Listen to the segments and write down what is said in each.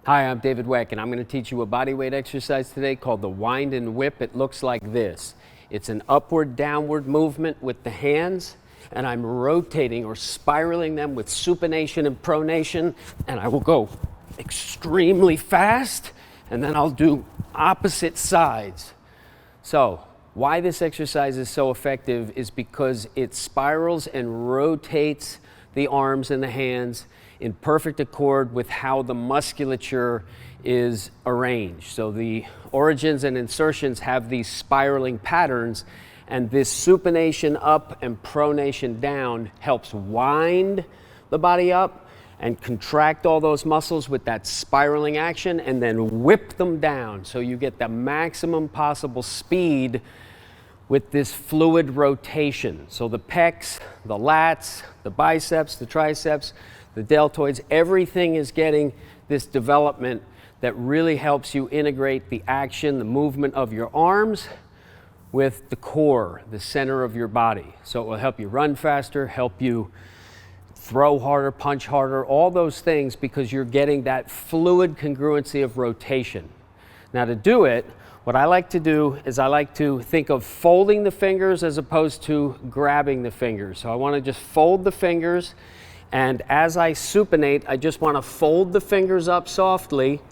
Hi, I'm David Weck, and I'm going to teach you a bodyweight exercise today called the wind and whip. It looks like this. It's an upward-downward movement with the hands, and I'm rotating or spiraling them with supination and pronation, and I will go extremely fast, and then I'll do opposite sides. So, why this exercise is so effective is because it spirals and rotates the arms and the hands in perfect accord with how the musculature is arranged. So the origins and insertions have these spiraling patterns, and this supination up and pronation down helps wind the body up and contract all those muscles with that spiraling action, and then whip them down so you get the maximum possible speed with this fluid rotation. So the pecs, the lats, the biceps, the triceps, the deltoids, everything is getting this development that really helps you integrate the action, the movement of your arms with the core, the center of your body. So it will help you run faster, help you throw harder, punch harder, all those things, because you're getting that fluid congruency of rotation. Now to do it, what I like to do is I like to think of folding the fingers as opposed to grabbing the fingers. So I want to just fold the fingers, and as I supinate, I just want to fold the fingers up softly,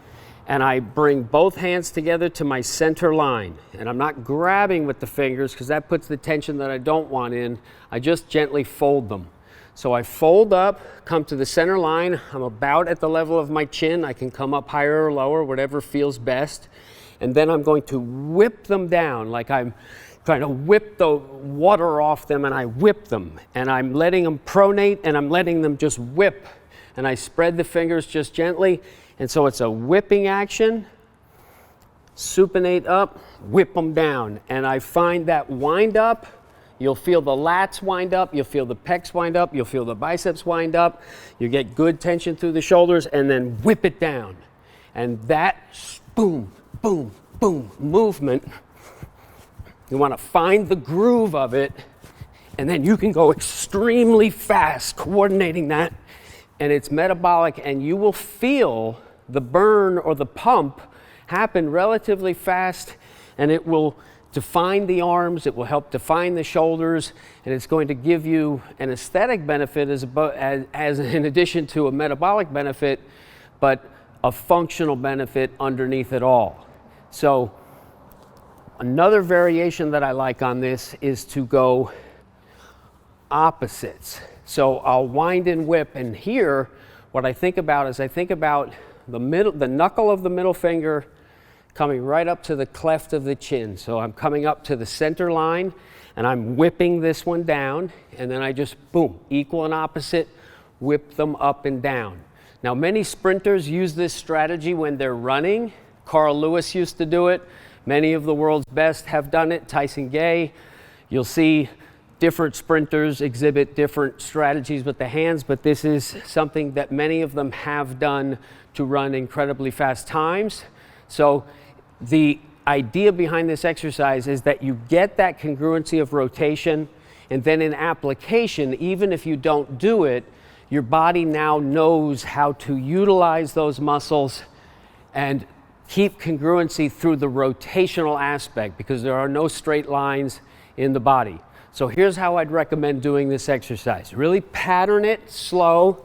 and I bring both hands together to my center line. And I'm not grabbing with the fingers because that puts the tension that I don't want in. I just gently fold them. So I fold up, come to the center line. I'm about at the level of my chin. I can come up higher or lower, whatever feels best. And then I'm going to whip them down like I'm trying to whip the water off them, and I whip them. And I'm letting them pronate, and I'm letting them just whip. And I spread the fingers just gently. And so it's a whipping action, supinate up, whip them down. And I find that wind up, you'll feel the lats wind up, you'll feel the pecs wind up, you'll feel the biceps wind up, you get good tension through the shoulders, and then whip it down. And that boom, boom, boom movement, you want to find the groove of it, and then you can go extremely fast coordinating that, and it's metabolic, and you will feel the burn or the pump happen relatively fast, and it will define the arms, it will help define the shoulders, and it's going to give you an aesthetic benefit as in addition to a metabolic benefit, but a functional benefit underneath it all. So another variation that I like on this is to go opposites. So I'll wind and whip, and here what I think about is I think about the knuckle of the middle finger coming right up to the cleft of the chin. So I'm coming up to the center line, and I'm whipping this one down, and then I just, boom, equal and opposite, whip them up and down. Now, many sprinters use this strategy when they're running. Carl Lewis used to do it. Many of the world's best have done it. Tyson Gay. You'll see different sprinters exhibit different strategies with the hands, but this is something that many of them have done to run incredibly fast times. So the idea behind this exercise is that you get that congruency of rotation, and then in application, even if you don't do it, your body now knows how to utilize those muscles and keep congruency through the rotational aspect, because there are no straight lines in the body. So here's how I'd recommend doing this exercise. Really pattern it slow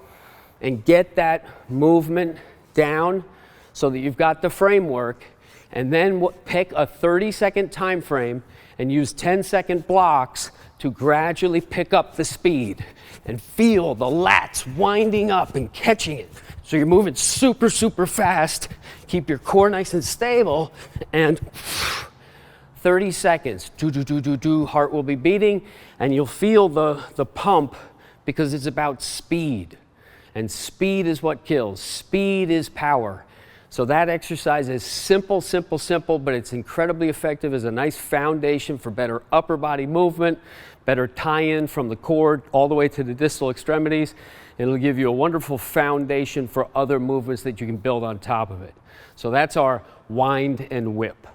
and get that movement down so that you've got the framework, and then pick a 30-second time frame and use 10-second blocks to gradually pick up the speed and feel the lats winding up and catching it. So you're moving super, super fast. Keep your core nice and stable, and 30 seconds, do, heart will be beating, and you'll feel the pump, because it's about speed. And speed is what kills. Speed is power. So that exercise is simple, but it's incredibly effective as a nice foundation for better upper body movement, better tie-in from the core all the way to the distal extremities. It'll give you a wonderful foundation for other movements that you can build on top of it. So that's our wind and whip.